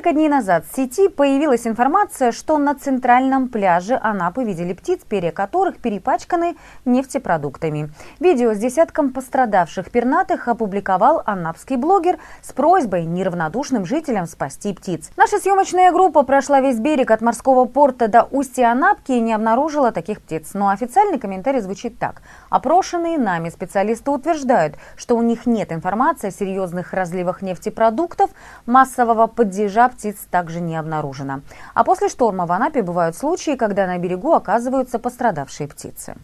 Несколько дней назад в сети появилась информация, что на центральном пляже Анапы видели птиц, перья которых перепачканы нефтепродуктами. Видео с десятком пострадавших пернатых опубликовал анапский блогер с просьбой неравнодушным жителям спасти птиц. Наша съемочная группа прошла весь берег от морского порта до устья Анапки и не обнаружила таких птиц. Но официальный комментарий звучит так. Опрошенные нами специалисты утверждают, что у них нет информации о серьезных разливах нефтепродуктов, массового падежа птиц также не обнаружено. А после шторма в Анапе бывают случаи, когда на берегу оказываются пострадавшие птицы.